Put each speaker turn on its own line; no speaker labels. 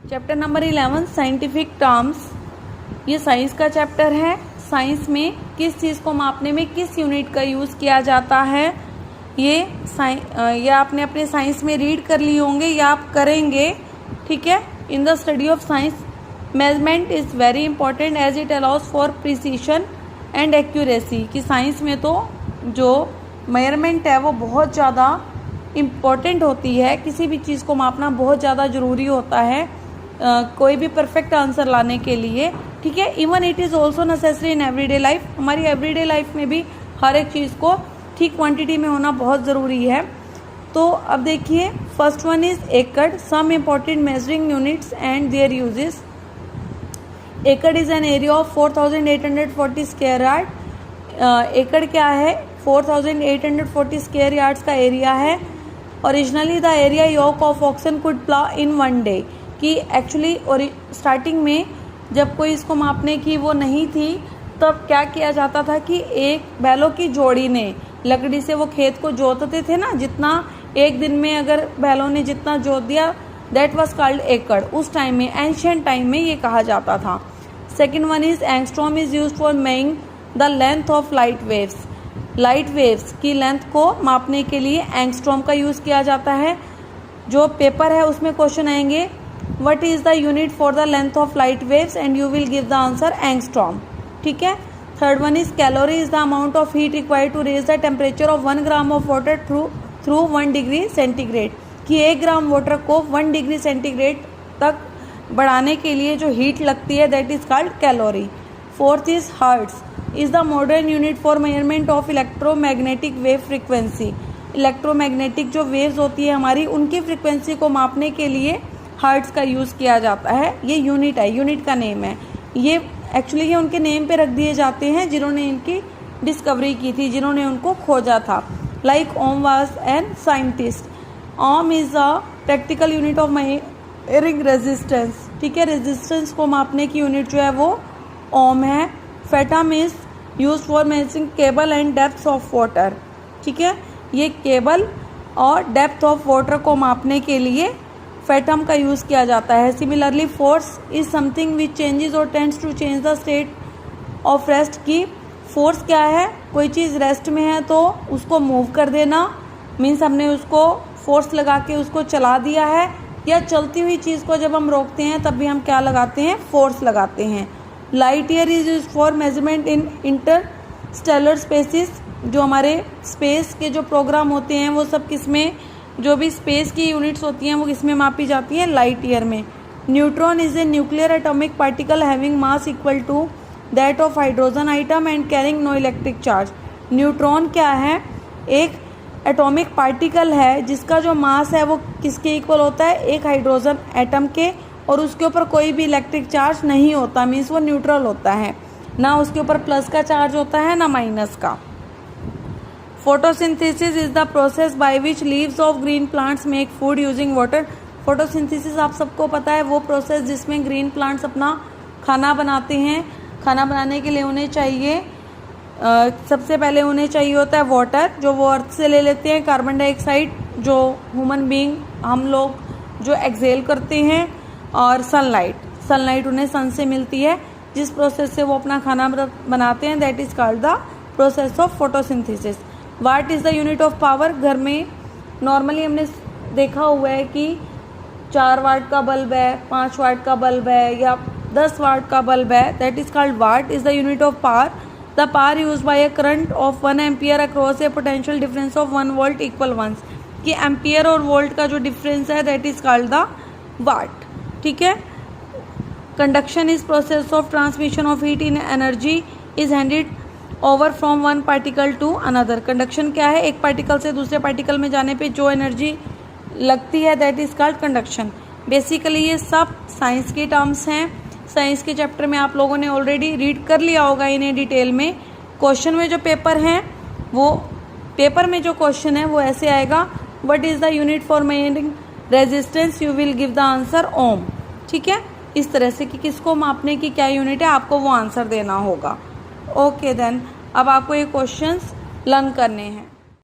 Chapter number 11 scientific terms. ये science का chapter है। साइंस में किस चीज़ को मापने में किस यूनिट का यूज़ किया जाता है, ये आपने अपने साइंस में रीड कर लिए होंगे या आप करेंगे। ठीक है। In the study of science measurement is very important as it allows for precision and accuracy. कि साइंस में तो जो मेजरमेंट है वो बहुत ज़्यादा इम्पॉर्टेंट होती है। किसी भी चीज़ को मापना बहुत ज़्यादा ज़रूरी होता है कोई भी परफेक्ट आंसर लाने के लिए। ठीक है। Even it is also necessary in everyday life. हमारी एवरीडे लाइफ में भी हर एक चीज़ को ठीक क्वांटिटी में होना बहुत ज़रूरी है। तो अब देखिए, first one is acre. Some important measuring units and their uses. Acre is an area of 4840 square yard. एकड़ क्या है? 4840 स्क्वायर यार्ड्स का एरिया है। Originally the area yoke of oxen could plough in one day. कि actually और starting में जब कोई इसको मापने की वो नहीं थी, तब क्या किया जाता था कि एक बैलों की जोड़ी ने लकड़ी से वो खेत को जोतते थे ना, जितना एक दिन में अगर बैलों ने जितना जोत दिया, दैट वाज कॉल्ड एकड़। उस टाइम में, एंशियंट टाइम में ये कहा जाता था। Second one is angstrom is use for मेइंग the length of light waves. Light waves की लेंथ को मापने के लिए एंगस्ट्रॉम का यूज़ किया जाता है। जो पेपर है उसमें क्वेश्चन आएंगे, What is the unit for the length of light waves, and you will give the answer angstrom. ठीक है। Third one is calorie is the amount of heat required to raise the temperature of 1 gram of water through 1 degree centigrade. कि 1 gram water को 1 degree centigrade तक बढ़ाने के लिए जो heat लगती है, that is called calorie. Fourth is hertz is the modern unit for measurement of electromagnetic wave frequency. Electromagnetic जो वेव्स होती है हमारी, उनकी फ्रिक्वेंसी को मापने के लिए हर्ट्ज का यूज़ किया जाता है। ये यूनिट है, यूनिट का नेम है। ये एक्चुअली ये उनके नेम पे रख दिए जाते हैं जिन्होंने इनकी डिस्कवरी की थी, जिन्होंने उनको खोजा था। Like Ohm was an scientist. Ohm is a practical unit of measuring resistance. ठीक है। रेजिस्टेंस को मापने की यूनिट जो है वो ओम है। Fathom is use for measuring cable and depth of water. ठीक है। ये केबल और डेप्थ ऑफ वाटर को मापने के लिए फेटम का यूज़ किया जाता है। Similarly force is something which changes or tends to change the state of rest. की फोर्स क्या है? कोई चीज़ रेस्ट में है तो उसको मूव कर देना, मीन्स हमने उसको फोर्स लगा के उसको चला दिया है। या चलती हुई चीज़ को जब हम रोकते हैं तब भी हम क्या लगाते हैं? फोर्स लगाते हैं। Light year is use for measurement in interstellar spaces. जो हमारे स्पेस के जो प्रोग्राम होते हैं वो सब किसमें, जो भी स्पेस की यूनिट्स होती हैं वो किसमें मापी जाती हैं? लाइट ईयर में। Neutron is a nuclear atomic particle having mass equal to that of hydrogen atom and carrying no electric charge. Neutron क्या है? एक एटॉमिक पार्टिकल है जिसका जो मास है वो किसके इक्वल होता है? एक हाइड्रोजन एटम के, और उसके ऊपर कोई भी इलेक्ट्रिक चार्ज नहीं होता, मीन्स वो न्यूट्रल होता है। ना उसके ऊपर प्लस का चार्ज होता है ना माइनस का। Photosynthesis is the process by which leaves of green plants make food using water. Photosynthesis आप सबको पता है, वो प्रोसेस जिसमें ग्रीन प्लांट्स अपना खाना बनाते हैं। खाना बनाने के लिए उन्हें चाहिए सबसे पहले उन्हें चाहिए होता है वाटर, जो वो अर्थ से ले लेते हैं। कार्बन डाइऑक्साइड जो ह्यूमन बीइंग हम लोग जो एक्सहेल करते हैं, और सनलाइट उन्हें सन से मिलती है। जिस प्रोसेस से वो अपना खाना बनाते हैं, that is called the process of photosynthesis. What is the unit of power. घर में नॉर्मली हमने देखा हुआ है कि 4 वाट का बल्ब है, 5 वाट का बल्ब है, या 10 वाट का बल्ब है, that is called watt is the unit of power. The power use by a current of 1 ampere across a potential difference of 1 volt equal 1। कि एम्पियर और वोल्ट का जो डिफरेंस है, that is called the watt. ठीक है। Conduction is process of transmission of heat in energy is handed over from one particle to another. Conduction क्या है? एक पार्टिकल से दूसरे पार्टिकल में जाने पे जो एनर्जी लगती है, that is called conduction. Basically ये सब साइंस के टर्म्स हैं। साइंस के चैप्टर में आप लोगों ने ऑलरेडी रीड कर लिया होगा इन्हें डिटेल में। क्वेश्चन में जो पेपर हैं, वो पेपर में जो क्वेश्चन है वो ऐसे आएगा, what is the unit for measuring resistance, you will give the answer ohm. ठीक है। इस तरह से कि किसको मापने की क्या यूनिट है, आपको वो आंसर देना होगा। ओके देन, अब आपको ये क्वेश्चंस लर्न करने हैं।